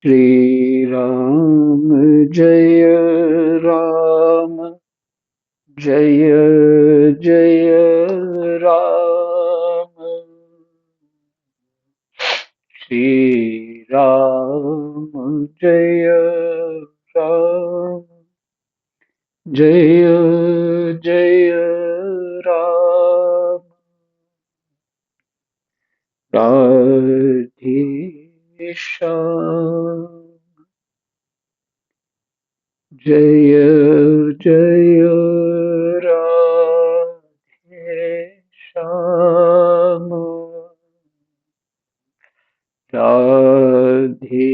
श्री राम जय राम जय जय राम। श्री राम जय राम जय जय राम। राधे श्याम जय जय राधे श्याम राधे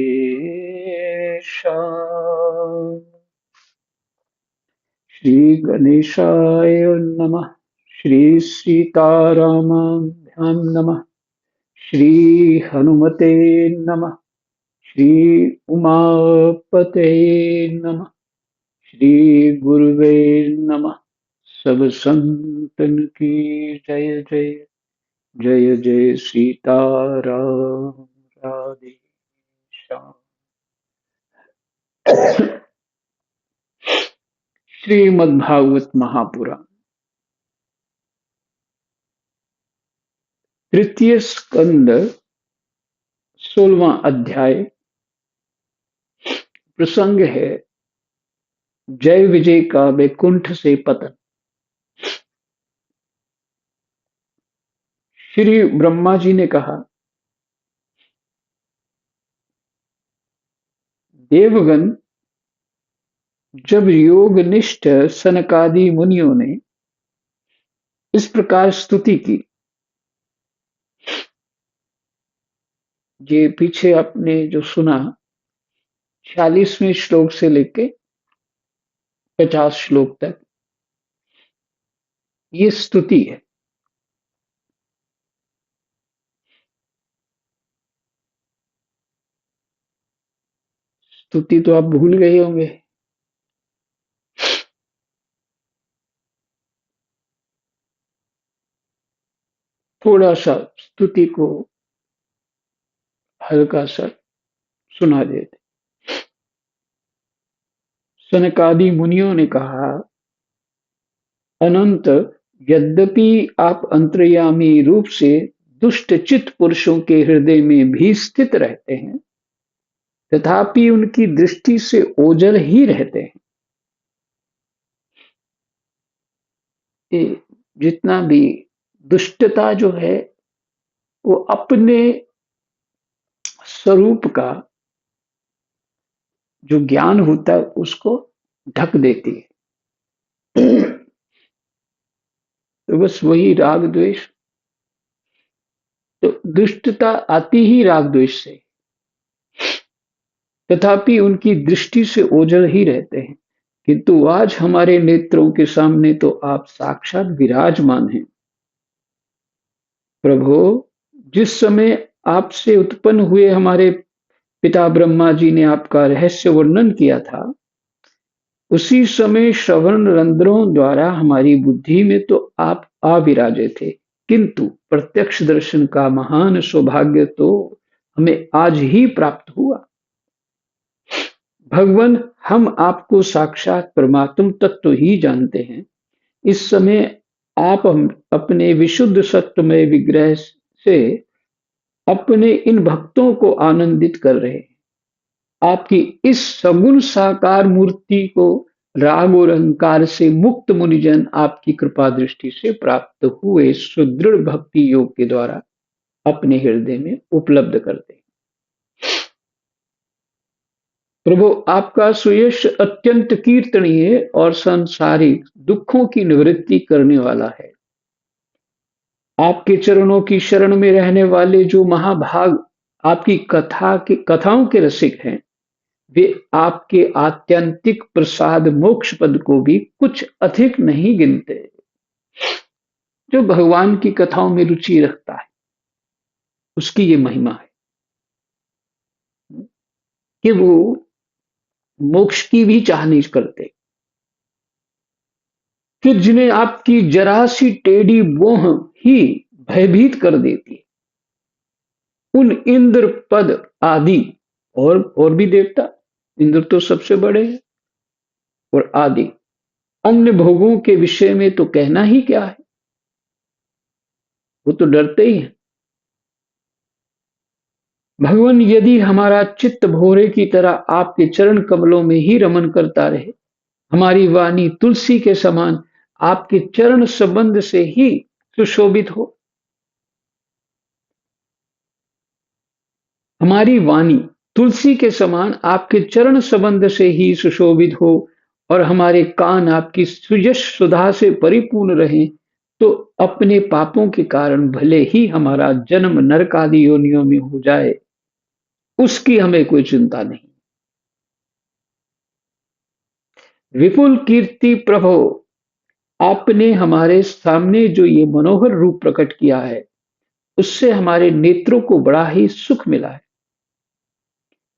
श्याम। श्री गणेशाय नमः। श्री सीतारामाभ्यां नमः। श्री हनुमते नमः। श्री उमापते नमः। श्री गुरुवे नमः। सब संतन की जय जय जय जय सीताराम राधे श्याम। श्रीमद्भागवत महापुराण तृतीय स्कंद 16वां अध्याय। प्रसंग है जय विजय का वैकुंठ से पतन। श्री ब्रह्मा जी ने कहा, देवगण, जब योगनिष्ठ सनकादि मुनियों ने इस प्रकार स्तुति की, ये पीछे आपने जो सुना 46वें श्लोक से लेके 50 श्लोक तक, ये स्तुति है। स्तुति तो आप भूल गए होंगे। थोड़ा सा स्तुति को हल्का सा सुना देते। सनकादि मुनियों ने कहा, अनंत, यद्यपि आप अंतर्यामी रूप से दुष्ट चित्त पुरुषों के हृदय में भी स्थित रहते हैं, तथापि उनकी दृष्टि से ओझल ही रहते हैं। ये जितना भी दुष्टता जो है वो अपने स्वरूप का जो ज्ञान होता है उसको ढक देती है। तो बस वही राग द्वेष, तो दुष्टता आती ही राग द्वेष से, तथापि उनकी दृष्टि से ओझल ही रहते हैं। किंतु आज हमारे नेत्रों के सामने तो आप साक्षात विराजमान हैं। प्रभो, जिस समय आपसे उत्पन्न हुए हमारे पिता ब्रह्मा जी ने आपका रहस्य वर्णन किया था, उसी समय श्रवण रंध्रों द्वारा हमारी बुद्धि में तो आप आ विराजे थे, किंतु प्रत्यक्ष दर्शन का महान सौभाग्य तो हमें आज ही प्राप्त हुआ। भगवान, हम आपको साक्षात परमात्म तत्व ही जानते हैं। इस समय आप हम अपने विशुद्ध सत्यमय विग्रह से अपने इन भक्तों को आनंदित कर रहे हैं। आपकी इस सगुण साकार मूर्ति को राग और अहंकार से मुक्त मुनिजन आपकी कृपा दृष्टि से प्राप्त हुए सुदृढ़ भक्ति योग के द्वारा अपने हृदय में उपलब्ध करते हैं। प्रभु, आपका सुयश अत्यंत कीर्तनीय और सांसारिक दुखों की निवृत्ति करने वाला है। आपके चरणों की शरण में रहने वाले जो महाभाग आपकी कथाओं के रसिक हैं, वे आपके आत्यंतिक प्रसाद मोक्ष पद को भी कुछ अधिक नहीं गिनते। जो भगवान की कथाओं में रुचि रखता है, उसकी ये महिमा है कि वो मोक्ष की भी चाह नहीं करते। फिर जिन्हें आपकी जरा सी टेढ़ी मोह ही भयभीत कर देती है, उन इंद्र पद आदि और भी देवता, इंद्र तो सबसे बड़े हैं, और आदि अन्य भोगों के विषय में तो कहना ही क्या है, वो तो डरते ही हैं। भगवान, यदि हमारा चित्त भोरे की तरह आपके चरण कमलों में ही रमन करता रहे, हमारी वाणी तुलसी के समान आपके चरण संबंध से ही सुशोभित हो, हमारी वाणी तुलसी के समान आपके चरण संबंध से ही सुशोभित हो, और हमारे कान आपकी सुयश सुधा से परिपूर्ण रहें, तो अपने पापों के कारण भले ही हमारा जन्म नरक आदि योनियों में हो जाए, उसकी हमें कोई चिंता नहीं। विपुल कीर्ति प्रभो, आपने हमारे सामने जो ये मनोहर रूप प्रकट किया है, उससे हमारे नेत्रों को बड़ा ही सुख मिला है।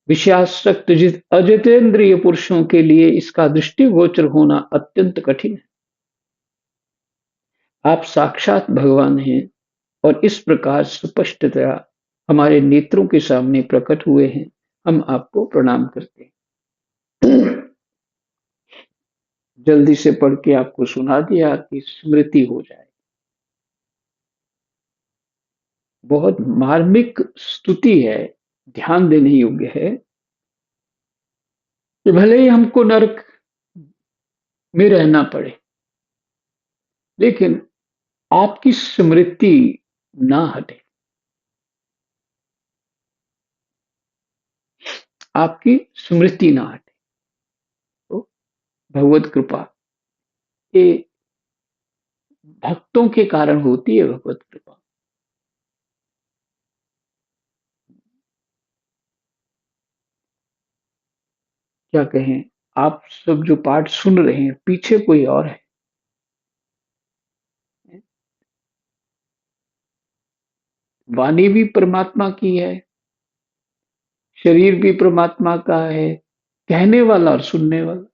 विषयासक्त अजितेंद्रिय पुरुषों के लिए इसका दृष्टिगोचर होना अत्यंत कठिन है। आप साक्षात भगवान हैं और इस प्रकार स्पष्टतया हमारे नेत्रों के सामने प्रकट हुए हैं। हम आपको प्रणाम करते हैं। जल्दी से पढ़ के आपको सुना दिया कि स्मृति हो जाए। बहुत मार्मिक स्तुति है, ध्यान देने योग्य है कि भले ही हमको नरक में रहना पड़े, लेकिन आपकी स्मृति ना हटे, आपकी स्मृति ना हटे। तो भगवत कृपा ये भक्तों के कारण होती है। भगवत कृपा क्या कहें, आप सब जो पाठ सुन रहे हैं, पीछे कोई और है। वाणी भी परमात्मा की है, शरीर भी परमात्मा का है, कहने वाला और सुनने वाला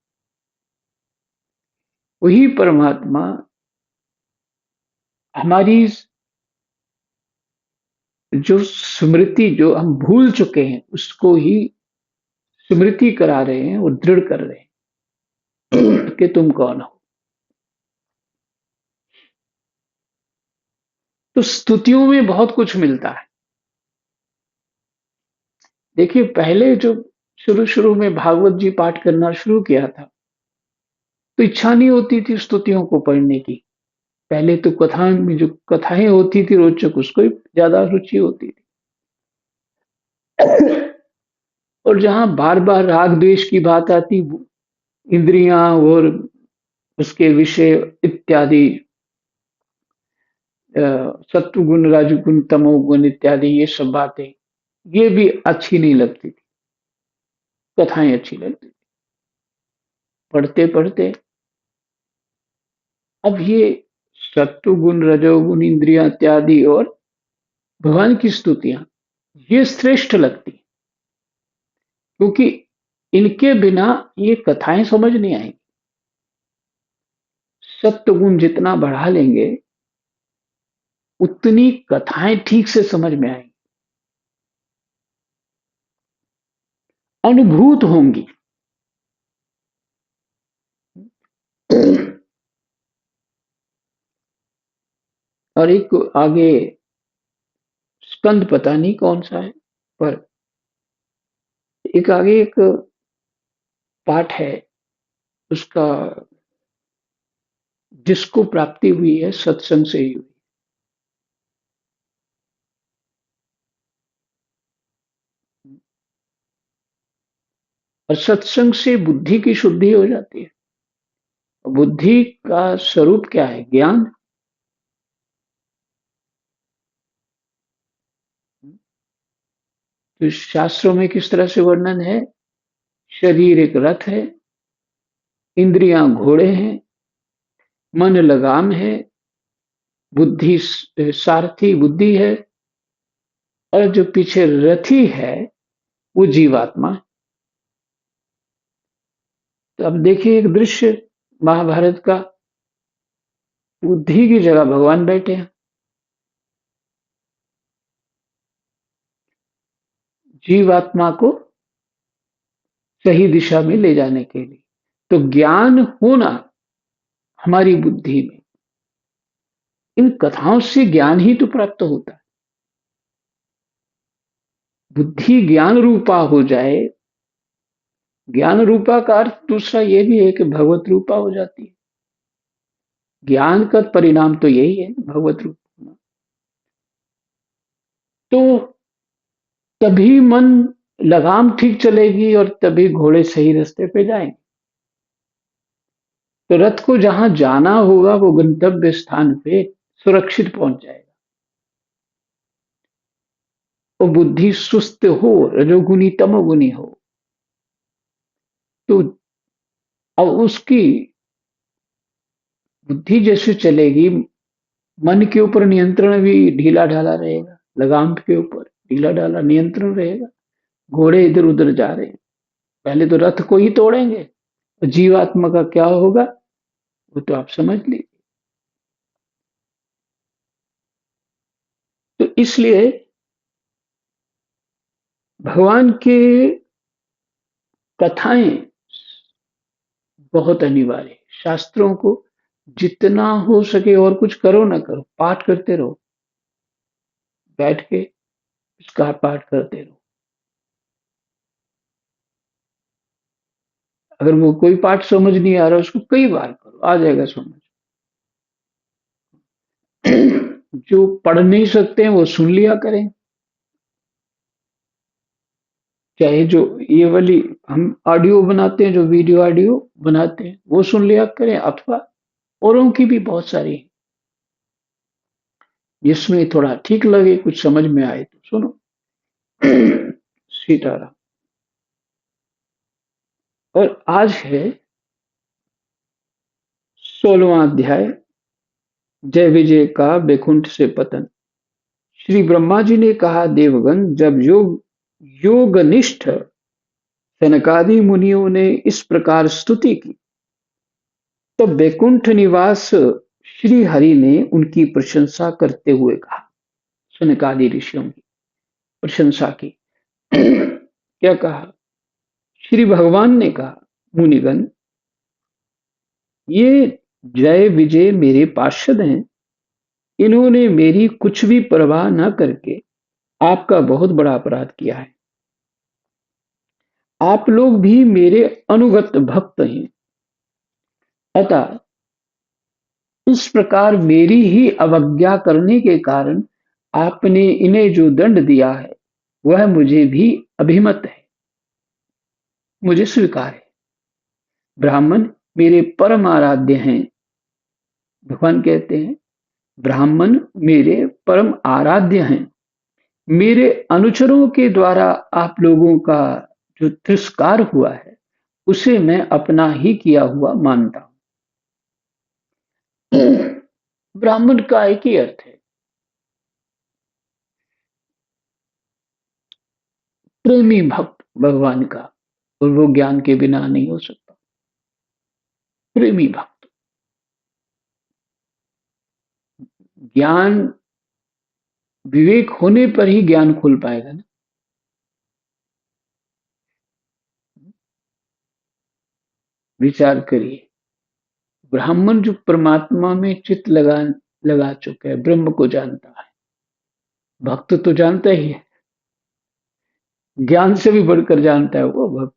वही परमात्मा हमारी जो स्मृति जो हम भूल चुके हैं, उसको ही स्मृति करा रहे हैं और दृढ़ कर रहे हैं कि तुम कौन हो। तो स्तुतियों में बहुत कुछ मिलता है। देखिए, पहले जो शुरू शुरू में भागवत जी पाठ करना शुरू किया था, तो इच्छा नहीं होती थी स्तुतियों को पढ़ने की। पहले तो कथाएं में जो कथाएं होती थी रोचक, उसको ही ज्यादा रुचि होती थी। और जहां बार बार राग द्वेष की बात आती, इंद्रियां और उसके विषय इत्यादि, सत्व गुण रजगुण तमोगुण इत्यादि, ये सब बातें ये भी अच्छी नहीं लगती थी। कथाएं अच्छी लगती थी पढ़ते पढ़ते। अब ये सत्व गुण रजोगुण इंद्रियां इत्यादि और भगवान की स्तुतियां ये श्रेष्ठ लगती, क्योंकि इनके बिना ये कथाएं समझ नहीं आएंगी। सत्व गुण जितना बढ़ा लेंगे, उतनी कथाएं ठीक से समझ में आएंगी, अनुभूत होंगी। और एक आगे स्कंद पता नहीं कौन सा है, पर एक आगे एक पाठ है उसका, जिसको प्राप्ति हुई है सत्संग से ही हुई। और सत्संग से बुद्धि की शुद्धि हो जाती है। बुद्धि का स्वरूप क्या है? ज्ञान। तो शास्त्रों में किस तरह से वर्णन है? शरीर एक रथ है, इंद्रियां घोड़े हैं, मन लगाम है, बुद्धि सारथी बुद्धि है, और जो पीछे रथी है वो जीवात्मा है। तो अब देखिए एक दृश्य महाभारत का, बुद्धि की जगह भगवान बैठे हैं, जीवात्मा को सही दिशा में ले जाने के लिए। तो ज्ञान होना हमारी बुद्धि में, इन कथाओं से ज्ञान ही तो प्राप्त होता है। बुद्धि ज्ञान रूपा हो जाए, ज्ञान रूपा का अर्थ दूसरा ये भी है कि भगवत रूपा हो जाती है। ज्ञान का परिणाम तो यही है, भगवत रूप होना। तो तभी मन लगाम ठीक चलेगी और तभी घोड़े सही रास्ते पे जाएंगे। तो रथ को जहां जाना होगा वो गंतव्य स्थान पे सुरक्षित पहुंच जाएगा। और बुद्धि सुस्त हो, रजोगुनी तमोगुनी हो, तो अब उसकी बुद्धि जैसे चलेगी, मन के ऊपर नियंत्रण भी ढीला ढाला रहेगा, लगाम के ऊपर ढीला ढाला नियंत्रण रहेगा। घोड़े इधर उधर जा रहे हैं, पहले तो रथ को ही तोड़ेंगे, और जीवात्मा का क्या होगा वो तो आप समझ लीजिए। तो इसलिए भगवान की कथाएं बहुत अनिवार्य है। शास्त्रों को जितना हो सके, और कुछ करो ना करो, पाठ करते रहो, बैठ के इसका पाठ करते रहो। अगर वो कोई पाठ समझ नहीं आ रहा, उसको कई बार करो, आ जाएगा समझ। जो पढ़ नहीं सकते हैं वो सुन लिया करें। चाहे जो ये वाली हम ऑडियो बनाते हैं, जो वीडियो ऑडियो बनाते हैं, वो सुन लिया करें, अथवा औरों की भी बहुत सारी हैं। जिसमें थोड़ा ठीक लगे, कुछ समझ में आए तो सुनो। सीताराम। और आज है 16वां अध्याय, जय विजय का बैकुंठ से पतन। श्री ब्रह्मा जी ने कहा, देवगण, जब योगनिष्ठ सनकादि मुनियों ने इस प्रकार स्तुति की, तब बैकुंठ निवास श्री हरि ने उनकी प्रशंसा करते हुए कहा। सनकादि ऋषियों की प्रशंसा की। क्या कहा? श्री भगवान ने कहा, मुनिगण, ये जय विजय मेरे पार्षद हैं। इन्होंने मेरी कुछ भी परवाह न करके आपका बहुत बड़ा अपराध किया है। आप लोग भी मेरे अनुगत भक्त हैं, अतः इस प्रकार मेरी ही अवज्ञा करने के कारण आपने इन्हें जो दंड दिया है वह मुझे भी अभिमत है, मुझे स्वीकार है। ब्राह्मण मेरे परम आराध्य हैं। भगवान कहते हैं, ब्राह्मण मेरे परम आराध्य हैं। मेरे अनुचरों के द्वारा आप लोगों का जो तिरस्कार हुआ है उसे मैं अपना ही किया हुआ मानता हूं। ब्राह्मण का एक ही अर्थ है, प्रेमी भक्त भगवान का, और वो ज्ञान के बिना नहीं हो सकता। प्रेमी भक्त। ज्ञान, विवेक होने पर ही ज्ञान खुल पाएगा ना। विचार करिए, ब्राह्मण जो परमात्मा में चित्त लगा चुका है, ब्रह्म को जानता है, भक्त तो जानता ही है, ज्ञान से भी बढ़कर जानता है वो भक्त।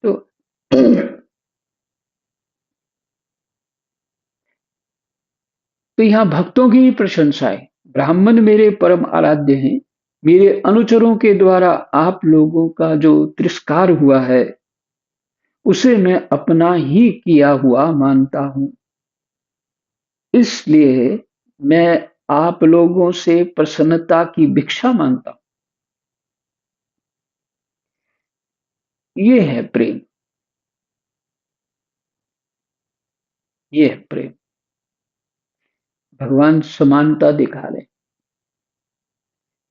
तो तो यहाँ भक्तों की ही प्रशंसा है। ब्राह्मण मेरे परम आराध्य हैं। मेरे अनुचरों के द्वारा आप लोगों का जो तिरस्कार हुआ है उसे मैं अपना ही किया हुआ मानता हूं। इसलिए मैं आप लोगों से प्रसन्नता की भिक्षा मांगता हूं। ये है प्रेम, ये है प्रेम। भगवान समानता दिखा रहे।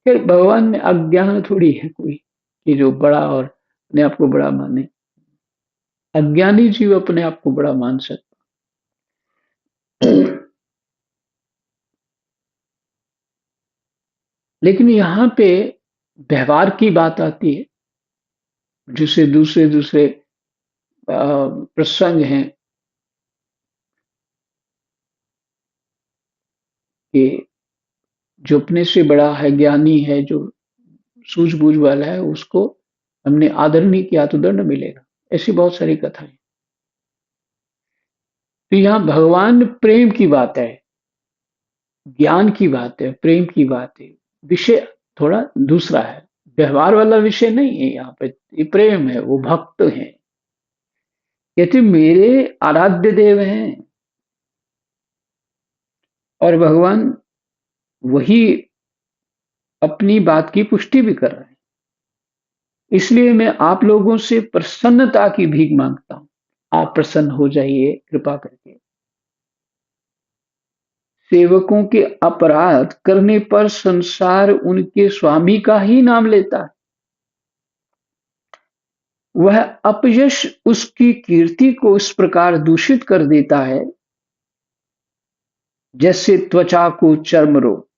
फिर भगवान में अज्ञान थोड़ी है कोई कि जो बड़ा और अपने आप को बड़ा माने। अज्ञानी जीव अपने आप को बड़ा मान सकता। लेकिन यहाँ पे व्यवहार की बात आती है, जिसे दूसरे दूसरे प्रसंग हैं कि जो अपने से बड़ा है, ज्ञानी है, जो सूझबूझ वाला है, उसको हमने आदर नहीं किया तो दंड मिलेगा। ऐसी बहुत सारी कथाएं। तो यहाँ भगवान प्रेम की बात है, ज्ञान की बात है, प्रेम की बात है। विषय थोड़ा दूसरा है, व्यवहार वाला विषय नहीं है यहाँ पे। ये प्रेम है, वो भक्त हैं, कहते मेरे आराध्य देव हैं। और भगवान वही अपनी बात की पुष्टि भी कर रहे हैं। इसलिए मैं आप लोगों से प्रसन्नता की भीख मांगता हूं। आप प्रसन्न हो जाइए कृपा करके। सेवकों के अपराध करने पर संसार उनके स्वामी का ही नाम लेता है। वह अपयश उसकी कीर्ति को इस प्रकार दूषित कर देता है, जैसे त्वचा को चर्म रोग।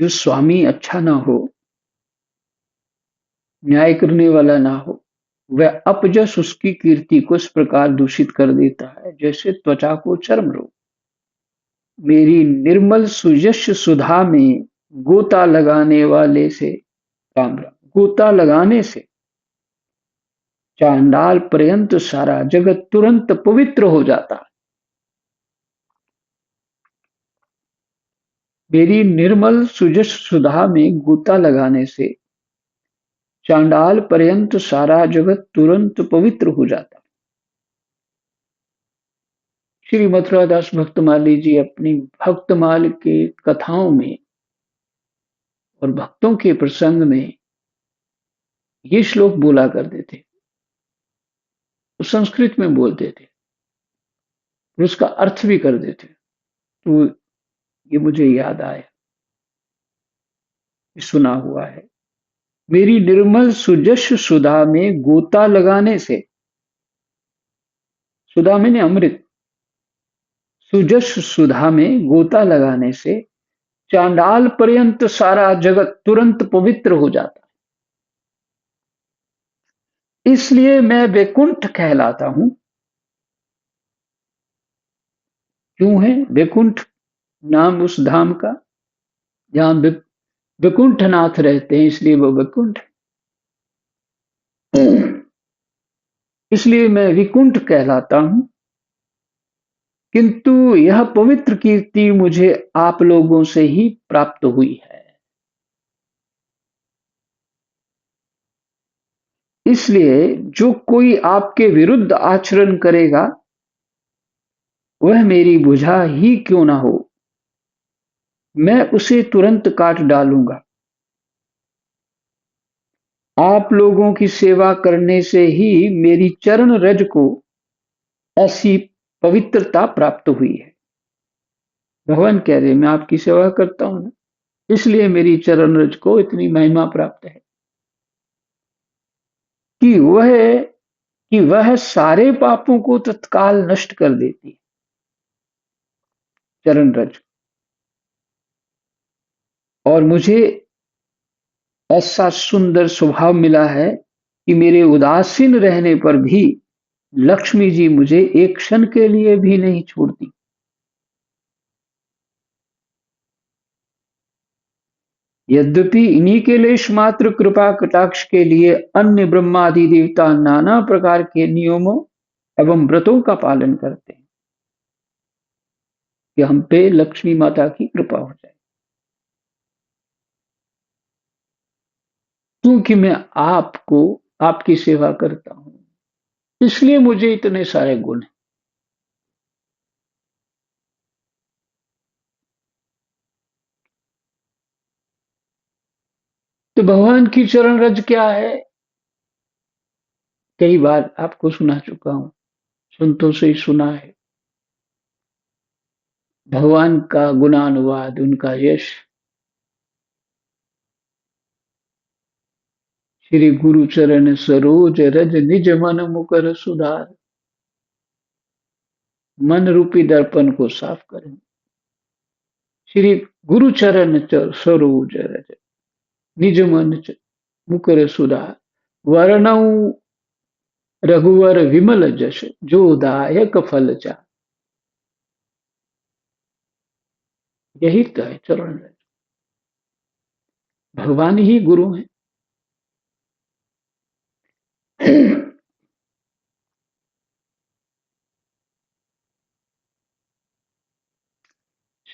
जो स्वामी अच्छा ना हो, न्याय करने वाला ना हो, वह अपजस उसकी कीर्ति को इस प्रकार दूषित कर देता है, जैसे त्वचा को चर्म रोग। मेरी निर्मल सुयश सुधा में गोता लगाने वाले से, राम राम, गोता लगाने से चांडाल पर्यंत सारा जगत तुरंत पवित्र हो जाता है। मेरी निर्मल सुजस सुधा में गोता लगाने से चांडाल पर्यंत सारा जगत तुरंत पवित्र हो जाता है। श्री मथुरादास भक्तमाली जी अपनी भक्तमाल के कथाओं में और भक्तों के प्रसंग में ये श्लोक बोला करते थे। वो संस्कृत में बोलते थे और उसका अर्थ भी कर देते। तो ये मुझे याद आया, सुना हुआ है। मेरी निर्मल सुजस सुधा में गोता लगाने से, सुधा में अमृत, सुजस सुधा में गोता लगाने से चांडाल पर्यंत सारा जगत तुरंत पवित्र हो जाता है। इसलिए मैं वैकुंठ कहलाता हूं। क्यों है वैकुंठ नाम उस धाम का? जहां वैकुंठनाथ रहते हैं, इसलिए वो वैकुंठ। इसलिए मैं विकुंठ कहलाता हूं। किंतु यह पवित्र कीर्ति मुझे आप लोगों से ही प्राप्त हुई है। इसलिए जो कोई आपके विरुद्ध आचरण करेगा, वह मेरी भुजा ही क्यों ना हो, मैं उसे तुरंत काट डालूंगा। आप लोगों की सेवा करने से ही मेरी चरण रज को ऐसी पवित्रता प्राप्त हुई है। भगवान कह रहे मैं आपकी सेवा करता हूं ना, इसलिए मेरी चरण रज को इतनी महिमा प्राप्त है कि वह सारे पापों को तत्काल नष्ट कर देती है। चरण रज। और मुझे ऐसा सुंदर स्वभाव मिला है कि मेरे उदासीन रहने पर भी लक्ष्मी जी मुझे एक क्षण के लिए भी नहीं छोड़ती। यद्यपि इन्हीं के लेश मात्र कृपा कटाक्ष के लिए अन्य ब्रह्मादि देवता नाना प्रकार के नियमों एवं व्रतों का पालन करते हैं कि हम पे लक्ष्मी माता की कृपा हो जाए। क्योंकि मैं आपको, आपकी सेवा करता हूं, इसलिए मुझे इतने सारे गुण हैं। तो भगवान की चरण रज क्या है? कई बार आपको सुना चुका हूं, संतों से ही सुना है। भगवान का गुणानुवाद, उनका यश श्री गुरु चरण सरोज रज निज मन मुकर सुधार। मन रूपी दर्पण को साफ करें। श्री गुरु चरण सरोज रज निज मन मुकर सुधार। वर्णौ रघुवर विमल जश जो दायक फल चार। यही तो है चरण रज। भगवान ही गुरु हैं।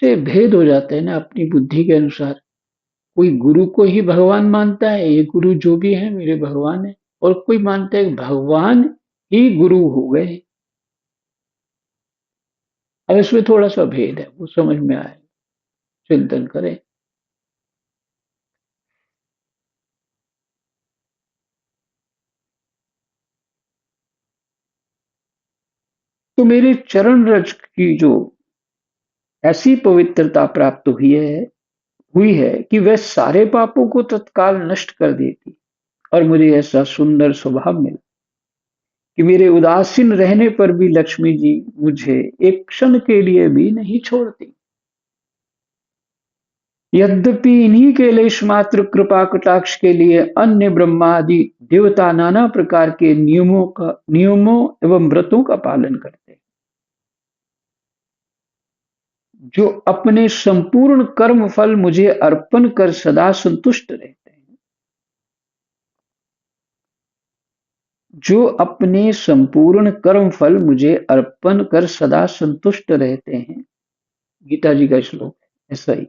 से भेद हो जाते हैं ना अपनी बुद्धि के अनुसार। कोई गुरु को ही भगवान मानता है, ये गुरु जो भी है मेरे भगवान है, और कोई मानता है भगवान ही गुरु हो गए। अब इसमें थोड़ा सा भेद है, वो समझ में आए, चिंतन करें। तो मेरे चरण रज की जो ऐसी पवित्रता प्राप्त हुई है कि वह सारे पापों को तत्काल नष्ट कर देती, और मुझे ऐसा सुंदर स्वभाव मिला कि मेरे उदासीन रहने पर भी लक्ष्मी जी मुझे एक क्षण के लिए भी नहीं छोड़ती। यद्यपि इन्हीं के लेश मात्र कृपा कटाक्ष के लिए अन्य ब्रह्मादि देवता नाना प्रकार के नियमों एवं व्रतों का पालन करते हैं, जो अपने संपूर्ण कर्म फल मुझे अर्पण कर सदा संतुष्ट रहते हैं। जो अपने संपूर्ण कर्म फल मुझे अर्पण कर सदा संतुष्ट रहते हैं। गीता जी का श्लोक है ऐसा ही।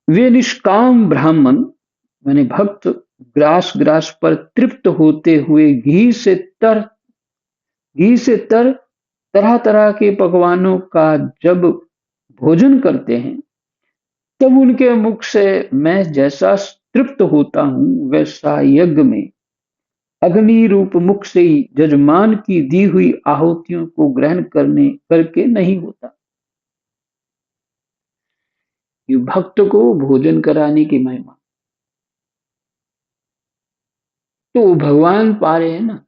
वे निष्काम ब्राह्मण माने भक्त ग्रास ग्रास पर तृप्त होते हुए घी से तर तरह तरह के पकवानों का जब भोजन करते हैं, तब उनके मुख से मैं जैसा तृप्त होता हूं, वैसा यज्ञ में अग्नि रूप मुख से ही जजमान की दी हुई आहुतियों को ग्रहण करके नहीं होता। ये भक्त को भोजन कराने की महिमा तो भगवान पा रहे हैं ना।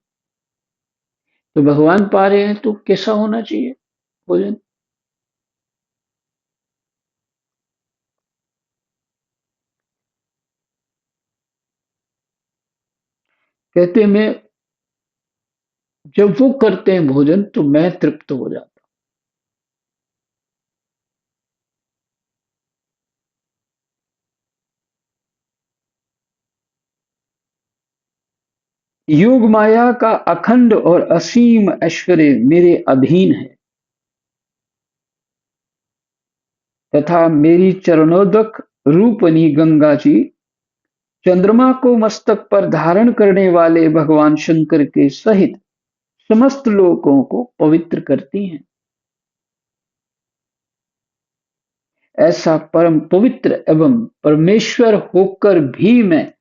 तो भगवान पा रहे हैं तो कैसा होना चाहिए भोजन। कहते मैं जब वो करते हैं भोजन तो मैं तृप्त हो जाता हूं। योग माया का अखंड और असीम ऐश्वर्य मेरे अधीन है, तथा मेरी चरणोदक रूपनी गंगा जी चंद्रमा को मस्तक पर धारण करने वाले भगवान शंकर के सहित समस्त लोगों को पवित्र करती हैं। ऐसा परम पवित्र एवं परमेश्वर होकर भी मैं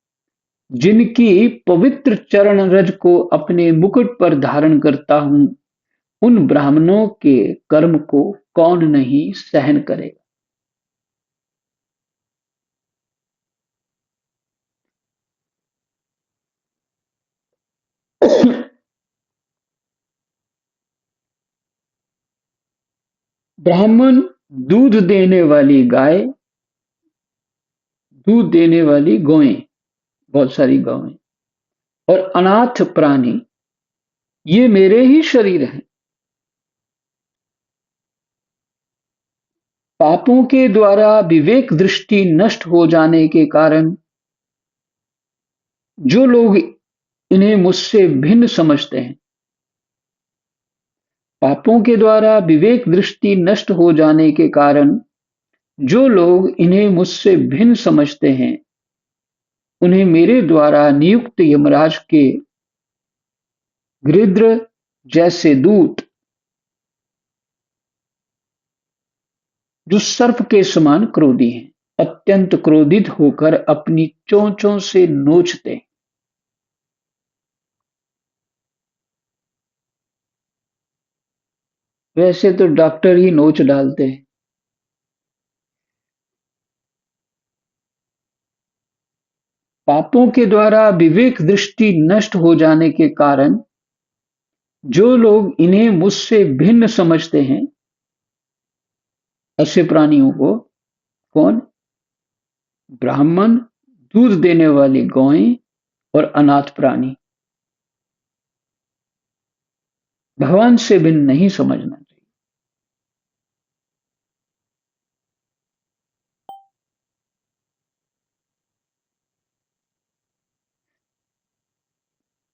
जिनकी पवित्र चरण रज को अपने मुकुट पर धारण करता हूं, उन ब्राह्मणों के कर्म को कौन नहीं सहन करेगा। ब्राह्मण दूध देने वाली गाय, दूध देने वाली गौएं, बहुत सारी गौएं, और अनाथ प्राणी, ये मेरे ही शरीर हैं। पापों के द्वारा विवेक दृष्टि नष्ट हो जाने के कारण जो लोग इन्हें मुझसे भिन्न समझते हैं, पापों के द्वारा विवेक दृष्टि नष्ट हो जाने के कारण जो लोग इन्हें मुझसे भिन्न समझते हैं, उन्हें मेरे द्वारा नियुक्त यमराज के गृध्र जैसे दूत, जो सर्प के समान क्रोधी हैं, अत्यंत क्रोधित होकर अपनी चोंचों से नोचते हैं। वैसे तो डॉक्टर ही नोच डालते हैं। पापों के द्वारा विवेक दृष्टि नष्ट हो जाने के कारण जो लोग इन्हें मुझसे भिन्न समझते हैं, ऐसे प्राणियों को, कौन? ब्राह्मण, दूध देने वाली गौएं और अनाथ प्राणी, भगवान से भिन्न नहीं समझना चाहिए।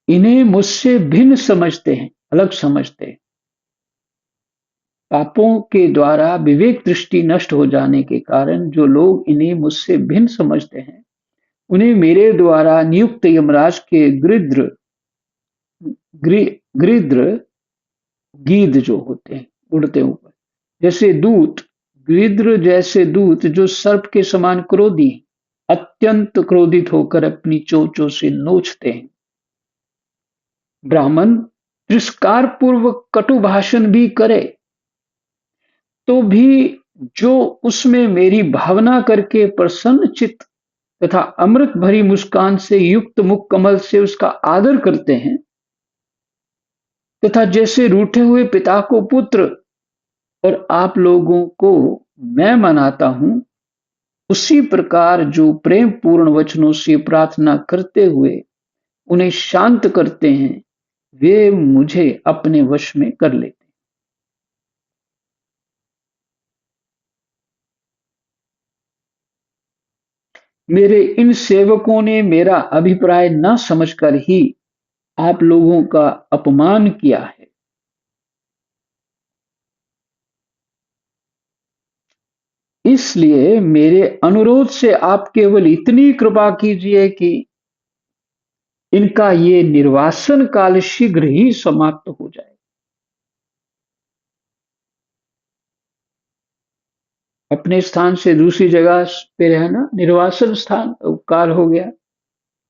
इन्हें मुझसे भिन्न समझते हैं, अलग समझते हैं। पापों के द्वारा विवेक दृष्टि नष्ट हो जाने के कारण जो लोग इन्हें मुझसे भिन्न समझते हैं, उन्हें मेरे द्वारा नियुक्त यमराज के गृध्र गीध जो होते हैं, उड़ते ऊपर, जैसे दूत, गृध्र जैसे दूत जो सर्प के समान क्रोधी हैं, अत्यंत क्रोधित होकर अपनी चोंचों से नोचते हैं। ब्राह्मण तिरस्कार पूर्वक कटु भाषण भी करे तो भी जो उसमें मेरी भावना करके प्रसन्न चित्त तथा अमृत भरी मुस्कान से युक्त मुख कमल से उसका आदर करते हैं, तथा जैसे रूठे हुए पिता को पुत्र और आप लोगों को मैं मनाता हूं, उसी प्रकार जो प्रेम पूर्ण वचनों से प्रार्थना करते हुए उन्हें शांत करते हैं, वे मुझे अपने वश में कर लेते हैं। मेरे इन सेवकों ने मेरा अभिप्राय न समझकर ही आप लोगों का अपमान किया है। इसलिए मेरे अनुरोध से आप केवल इतनी कृपा कीजिए कि इनका ये निर्वासन काल शीघ्र ही समाप्त हो जाए। अपने स्थान से दूसरी जगह पे रहना निर्वासन स्थान काल हो गया।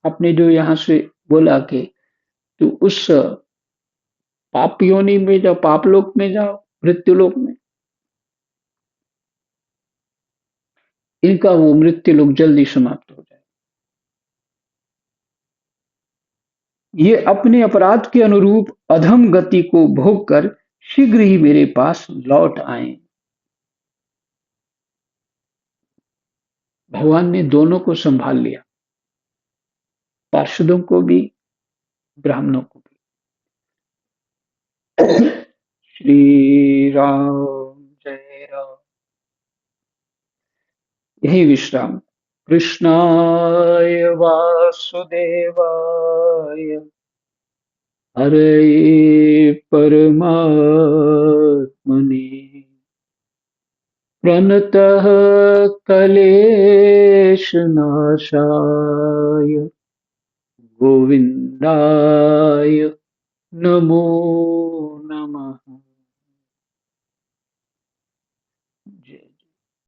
आपने जो यहाँ से बोला कि तो उस पाप योनि में जाओ, पाप लोक में जाओ, मृत्यु लोक में, इनका वो मृत्यु लोक जल्दी समाप्त हो जाए। ये अपने अपराध के अनुरूप अधम गति को भोग कर शीघ्र ही मेरे पास लौट आए। भगवान ने दोनों को संभाल लिया, पार्षदों को भी, ब्राह्मणों को भी। श्री राम, जय राम। यही विश्राम। कृष्णाय वासुदेवाय हरे परमात्मने प्रणतः क्लेशनाशाय गोविन्दाय नमो नमः।